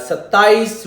27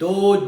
2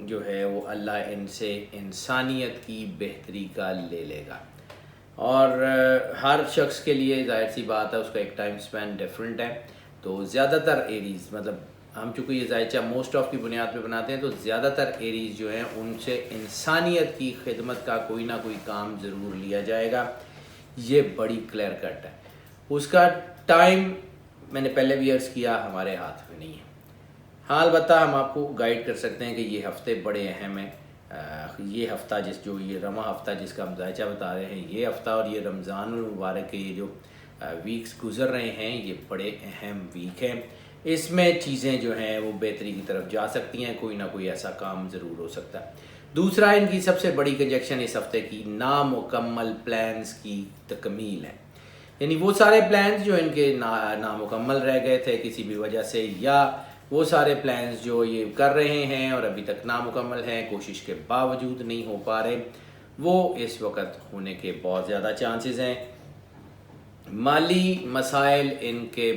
جو ہے وہ اللہ ان سے انسانیت کی بہتری کا لے لے گا. اور ہر شخص کے لیے ظاہر سی بات ہے اس کا ایک ٹائم سپین ڈیفرنٹ ہے. تو زیادہ تر ایریز مطلب ہم چونکہ یہ ظاہر موسٹ آف کی بنیاد پہ بناتے ہیں، تو زیادہ تر ایریز جو ہیں ان سے انسانیت کی خدمت کا کوئی نہ کوئی کام ضرور لیا جائے گا. یہ بڑی کلیئر کٹ ہے. اس کا ٹائم میں نے پہلے بھی عرض کیا ہمارے ہاتھ میں نہیں ہے. ہاں البتہ ہم آپ کو گائیڈ کر سکتے ہیں کہ یہ ہفتے بڑے اہم ہیں. یہ ہفتہ یہ رواں ہفتہ جس کا ہم ذائچہ بتا رہے ہیں، یہ ہفتہ اور یہ رمضان المبارک کے یہ جو ویکس گزر رہے ہیں یہ بڑے اہم ویک ہیں. اس میں چیزیں جو ہیں وہ بہتری کی طرف جا سکتی ہیں، کوئی نہ کوئی ایسا کام ضرور ہو سکتا ہے. دوسرا ان کی سب سے بڑی کنجیکشن اس ہفتے کی نامکمل پلانز کی تکمیل ہے. یعنی وہ سارے پلانز جو ان کے نامکمل رہ گئے تھے کسی بھی وجہ سے، یا وہ سارے پلانز جو یہ کر رہے ہیں اور ابھی تک نامکمل ہیں، کوشش کے باوجود نہیں ہو پا رہے، وہ اس وقت ہونے کے بہت زیادہ چانسز ہیں. مالی مسائل ان کے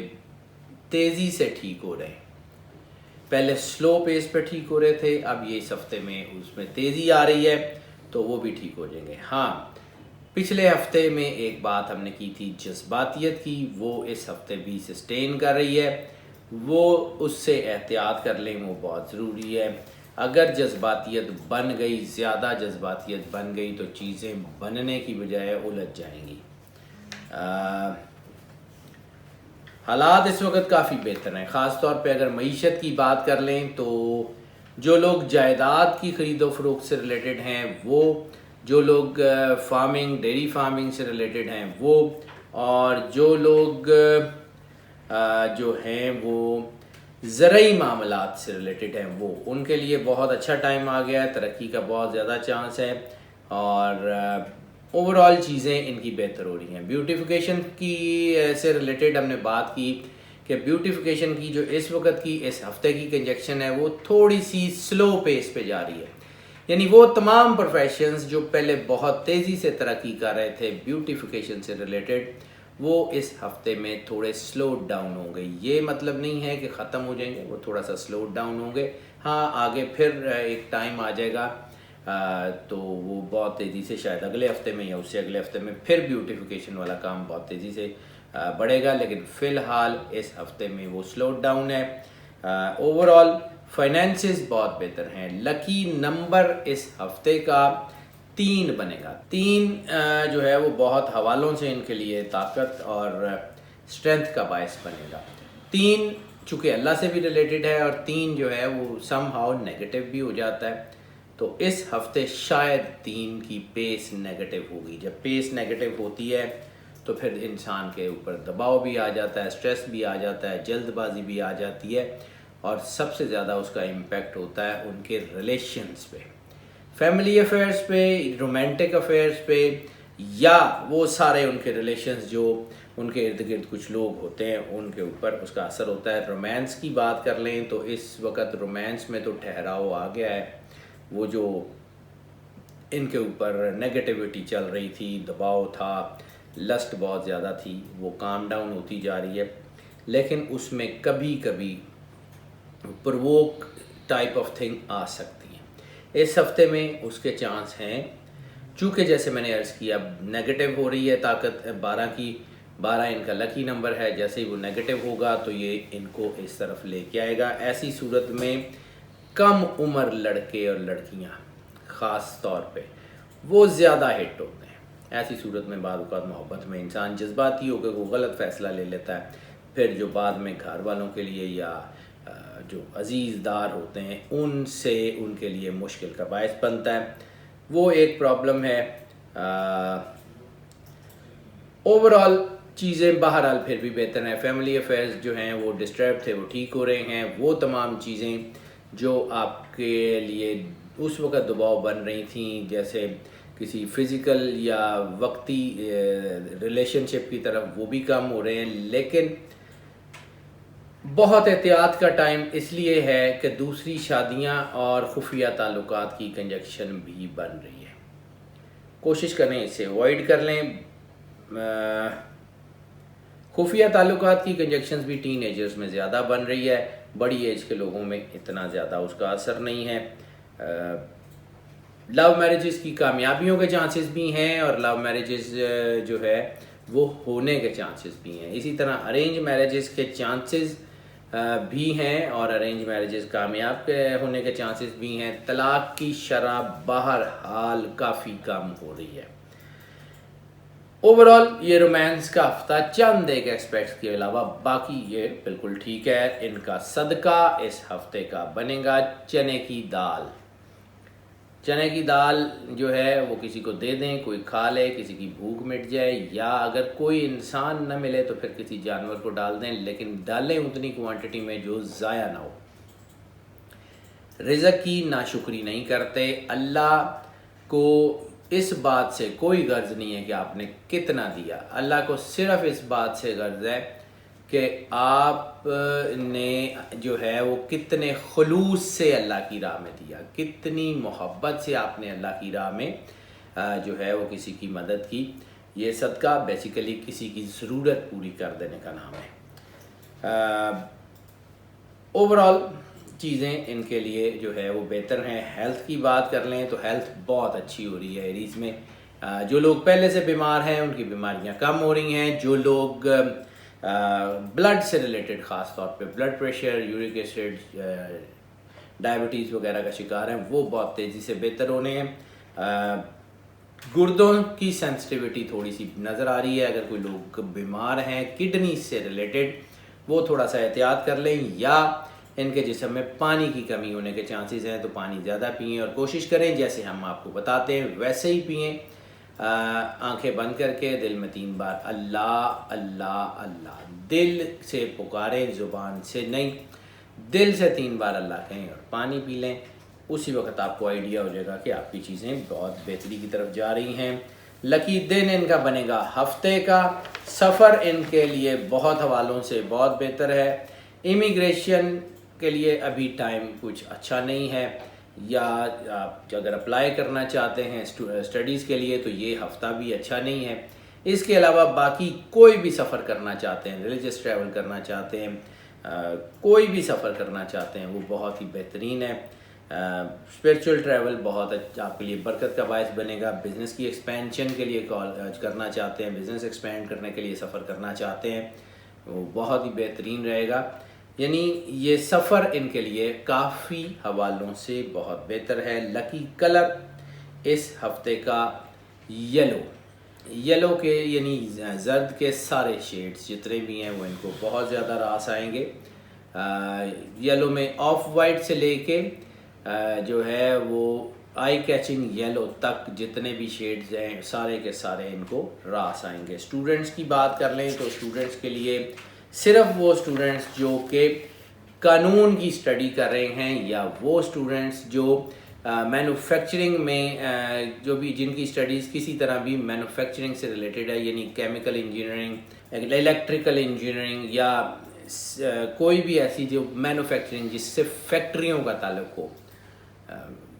تیزی سے ٹھیک ہو رہے ہیں. پہلے سلو پیس پہ ٹھیک ہو رہے تھے، اب یہ اس ہفتے میں اس میں تیزی آ رہی ہے تو وہ بھی ٹھیک ہو جائیں گے. ہاں پچھلے ہفتے میں ایک بات ہم نے کی تھی جذباتیت کی، وہ اس ہفتے بھی سسٹین کر رہی ہے. وہ اس سے احتیاط کر لیں، وہ بہت ضروری ہے. اگر جذباتیت بن گئی، زیادہ جذباتیت بن گئی تو چیزیں بننے کی بجائے الجھ جائیں گی. حالات اس وقت کافی بہتر ہیں، خاص طور پہ اگر معیشت کی بات کر لیں تو جو لوگ جائیداد کی خرید و فروخت سے ریلیٹڈ ہیں وہ، جو لوگ فارمنگ ڈیری فارمنگ سے ریلیٹڈ ہیں وہ، اور جو لوگ جو ہیں وہ زرعی معاملات سے ریلیٹڈ ہیں وہ، ان کے لیے بہت اچھا ٹائم آ گیا ہے. ترقی کا بہت زیادہ چانس ہے اور اوور آل چیزیں ان کی بہتر ہو رہی ہیں. بیوٹیفیکیشن کی سے ریلیٹڈ ہم نے بات کی کہ بیوٹیفیکیشن کی جو اس وقت کی اس ہفتے کی کنجیکشن ہے وہ تھوڑی سی سلو پیس پہ جا رہی ہے. یعنی وہ تمام پروفیشنز جو پہلے بہت تیزی سے ترقی کر رہے تھے بیوٹیفیکیشن سے ریلیٹڈ، وہ اس ہفتے میں تھوڑے سلو ڈاؤن ہوں گے. یہ مطلب نہیں ہے کہ ختم ہو جائیں گے، وہ تھوڑا سا سلو ڈاؤن ہوں گے. ہاں آگے پھر ایک ٹائم آ جائے گا تو وہ بہت تیزی سے شاید اگلے ہفتے میں یا اس سے اگلے ہفتے میں پھر بیوٹیفیکیشن والا کام بہت تیزی سے بڑھے گا. لیکن فی الحال اس ہفتے میں وہ سلو ڈاؤن ہے. اوور آل فائنینسز بہت بہتر ہیں. لکی نمبر اس ہفتے کا 3 بنے گا. 3 جو ہے وہ بہت حوالوں سے ان کے لیے طاقت اور اسٹرینتھ کا باعث بنے گا. 3 چونکہ اللہ سے بھی ریلیٹڈ ہے اور 3 جو ہے وہ سم ہاؤ نیگیٹو بھی ہو جاتا ہے. تو اس ہفتے شاید 3 کی پیس نیگیٹو ہوگی. جب پیس نیگیٹو ہوتی ہے تو پھر انسان کے اوپر دباؤ بھی آ جاتا ہے، اسٹریس بھی آ جاتا ہے، جلد بازی بھی آ جاتی ہے، اور سب سے زیادہ اس کا امپیکٹ ہوتا ہے ان کے ریلیشنز پہ، فیملی افیئرس پہ، رومانٹک افیئرس پہ، یا وہ سارے ان کے ریلیشنز جو ان کے ارد گرد کچھ لوگ ہوتے ہیں ان کے اوپر اس کا اثر ہوتا ہے. رومانس کی بات کر لیں تو اس وقت رومانس میں تو ٹھہراؤ آ گیا ہے. وہ جو ان کے اوپر نیگیٹیوٹی چل رہی تھی، دباؤ تھا، لسٹ بہت زیادہ تھی، وہ کام ڈاؤن ہوتی جا رہی ہے. لیکن اس میں کبھی کبھی پرووک ٹائپ آف تھنگ آ سکتی ہیں. اس ہفتے میں اس کے چانس ہیں، چونکہ جیسے میں نے عرض کیا نیگیٹو ہو رہی ہے طاقت 12 کی. 12 ان کا لکی نمبر ہے. جیسے ہی وہ نیگیٹو ہوگا تو یہ ان کو اس طرف لے کے آئے گا. ایسی صورت میں کم عمر لڑکے اور لڑکیاں خاص طور پہ وہ زیادہ ہٹ ہوتے ہیں. ایسی صورت میں بعض اوقات محبت میں انسان جذباتی ہو کے وہ غلط فیصلہ لے لیتا ہے، پھر جو بعد میں گھر والوں کے لیے یا جو عزیز دار ہوتے ہیں ان سے ان کے لیے مشکل کا باعث بنتا ہے. وہ ایک پرابلم ہے. اوور آل چیزیں بہرحال پھر بھی بہتر ہیں. فیملی افیئرز جو ہیں وہ ڈسٹرب تھے، وہ ٹھیک ہو رہے ہیں. وہ تمام چیزیں جو آپ کے لیے اس وقت دباؤ بن رہی تھیں، جیسے کسی فزیکل یا وقتی ریلیشن شپ کی طرف، وہ بھی کم ہو رہے ہیں. لیکن بہت احتیاط کا ٹائم اس لیے ہے کہ دوسری شادیاں اور خفیہ تعلقات کی کنجکشن بھی بن رہی ہے. کوشش کریں اسے اوائڈ کر لیں. خفیہ تعلقات کی کنجکشنز بھی ٹین ایجرز میں زیادہ بن رہی ہے. بڑی ایج کے لوگوں میں اتنا زیادہ اس کا اثر نہیں ہے. لو میرجز کی کامیابیوں کے چانسز بھی ہیں اور لو میرجز جو ہے وہ ہونے کے چانسز بھی ہیں. اسی طرح ارینج میرجز کے چانسز بھی ہیں اور ارینج میرجز کامیاب ہونے کے چانسز بھی ہیں. طلاق کی شرح بہرحال کافی کم ہو رہی ہے. اوورال یہ رومانس کا ہفتہ چند ایک ایکسپیکٹس کے علاوہ باقی یہ بالکل ٹھیک ہے. ان کا صدقہ اس ہفتے کا بنے گا چنے کی دال. چنے کی دال جو ہے وہ کسی کو دے دیں, کوئی کھا لے, کسی کی بھوک مٹ جائے, یا اگر کوئی انسان نہ ملے تو پھر کسی جانور کو ڈال دیں, لیکن ڈالیں اتنی کوانٹٹی میں جو ضائع نہ ہو. رزق کی ناشکری نہیں کرتے. اللہ کو اس بات سے کوئی غرض نہیں ہے کہ آپ نے کتنا دیا. اللہ کو صرف اس بات سے غرض ہے کہ آپ نے جو ہے وہ کتنے خلوص سے اللہ کی راہ میں دیا, کتنی محبت سے آپ نے اللہ کی راہ میں جو ہے وہ کسی کی مدد کی. یہ صدقہ بیسیکلی کسی کی ضرورت پوری کر دینے کا نام ہے. اوورال چیزیں ان کے لیے جو ہے وہ بہتر ہیں. ہیلتھ کی بات کر لیں تو ہیلتھ بہت اچھی ہو رہی ہے ایریز میں. جو لوگ پہلے سے بیمار ہیں ان کی بیماریاں کم ہو رہی ہیں. جو لوگ بلڈ سے ریلیٹڈ, خاص طور پہ blood pressure, uric acid, diabetes وغیرہ کا شکار ہیں, وہ بہت تیزی سے بہتر ہونے ہیں. گردوں کی سینسٹیوٹی تھوڑی سی نظر آ رہی ہے. اگر کوئی لوگ بیمار ہیں کڈنی سے ریلیٹڈ وہ تھوڑا سا احتیاط کر لیں, یا ان کے جسم میں پانی کی کمی ہونے کے چانسز ہیں تو پانی زیادہ پئیں اور کوشش کریں جیسے ہم آپ کو بتاتے ہیں ویسے ہی پئیں. آنکھیں بند کر کے دل میں 3 بار اللہ اللہ اللہ دل سے پکاریں, زبان سے نہیں, دل سے 3 بار اللہ کہیں اور پانی پی لیں. اسی وقت آپ کو آئیڈیا ہو جائے گا کہ آپ کی چیزیں بہت بہتری کی طرف جا رہی ہیں. لکی دن ان کا بنے گا ہفتے کا. سفر ان کے لیے بہت حوالوں سے بہت بہتر ہے. امیگریشن کے لیے ابھی ٹائم کچھ اچھا نہیں ہے, یا آپ اگر اپلائی کرنا چاہتے ہیں اسٹڈیز کے لیے تو یہ ہفتہ بھی اچھا نہیں ہے. اس کے علاوہ باقی کوئی بھی سفر کرنا چاہتے ہیں, ریلیجس ٹریول کرنا چاہتے ہیں, کوئی بھی سفر کرنا چاہتے ہیں, وہ بہت ہی بہترین ہے. اسپریچول ٹریول بہت آپ کے لیے برکت کا باعث بنے گا. بزنس کی ایکسپینشن کے لیے کال کرنا چاہتے ہیں, بزنس ایکسپینڈ کرنے کے لیے سفر کرنا چاہتے ہیں, وہ بہت ہی بہترین رہے گا. یعنی یہ سفر ان کے لیے کافی حوالوں سے بہت بہتر ہے. لکی کلر اس ہفتے کا یلو کے یعنی زرد کے سارے شیڈز جتنے بھی ہیں وہ ان کو بہت زیادہ راس آئیں گے. یلو میں آف وائٹ سے لے کے جو ہے وہ آئی کیچنگ یلو تک جتنے بھی شیڈز ہیں سارے کے سارے ان کو راس آئیں گے. اسٹوڈنٹس کی بات کر لیں تو اسٹوڈنٹس کے لیے صرف وہ اسٹوڈنٹس جو کہ قانون کی اسٹڈی کر رہے ہیں, یا وہ اسٹوڈنٹس جو مینوفیکچرنگ میں جو بھی جن کی اسٹڈیز کسی طرح بھی مینوفیکچرنگ سے ریلیٹڈ ہے, یعنی کیمیکل انجینئرنگ, الیکٹریکل انجینئرنگ, یا کوئی بھی ایسی جو مینوفیکچرنگ جس سے فیکٹریوں کا تعلق ہو,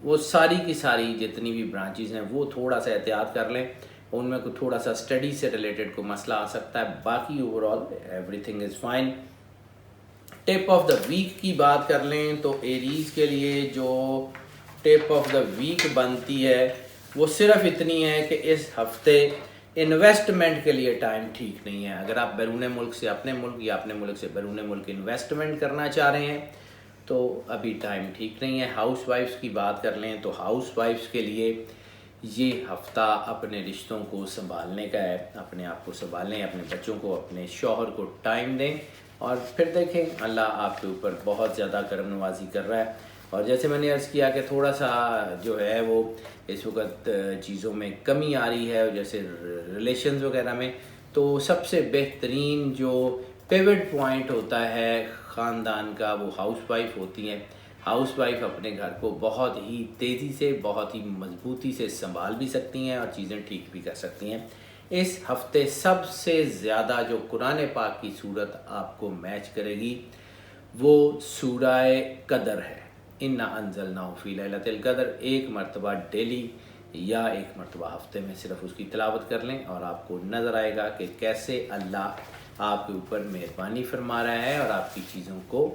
وہ ساری کی ساری جتنی بھی برانچز ہیں وہ تھوڑا سا احتیاط کر لیں. ان میں کوئی تھوڑا سا اسٹڈی سے ریلیٹڈ کوئی مسئلہ آ سکتا ہے, باقی overall everything is fine. Tip of the week کی بات کر لیں تو ایریز کے لیے جو ٹپ آف دا ویک بنتی ہے وہ صرف اتنی ہے کہ اس ہفتے انویسٹمنٹ کے لیے ٹائم ٹھیک نہیں ہے. اگر آپ بیرون ملک سے اپنے ملک یا اپنے ملک سے بیرون ملک انویسٹمنٹ کرنا چاہ رہے ہیں تو ابھی ٹائم ٹھیک نہیں ہے. ہاؤس وائفس کی بات کر لیں تو ہاؤس وائفس کے لیے یہ ہفتہ اپنے رشتوں کو سنبھالنے کا ہے. اپنے آپ کو سنبھالیں, اپنے بچوں کو, اپنے شوہر کو ٹائم دیں, اور پھر دیکھیں اللہ آپ کے اوپر بہت زیادہ کرم نوازی کر رہا ہے. اور جیسے میں نے عرض کیا کہ تھوڑا سا جو ہے وہ اس وقت چیزوں میں کمی آ رہی ہے, جیسے ریلیشنز وغیرہ میں, تو سب سے بہترین جو پیوٹ پوائنٹ ہوتا ہے خاندان کا وہ ہاؤس وائف ہوتی ہیں. ہاؤس وائف اپنے گھر کو بہت ہی تیزی سے, بہت ہی مضبوطی سے سنبھال بھی سکتی ہیں اور چیزیں ٹھیک بھی کر سکتی ہیں. اس ہفتے سب سے زیادہ جو قرآن پاک کی صورت آپ کو میچ کرے گی وہ سورہ قدر ہے. انا انزلناہ فی لیلۃ القدر. 1 مرتبہ ڈیلی یا 1 مرتبہ ہفتے میں صرف اس کی تلاوت کر لیں اور آپ کو نظر آئے گا کہ کیسے اللہ آپ کے اوپر مہربانی فرما رہا ہے اور آپ کی چیزوں کو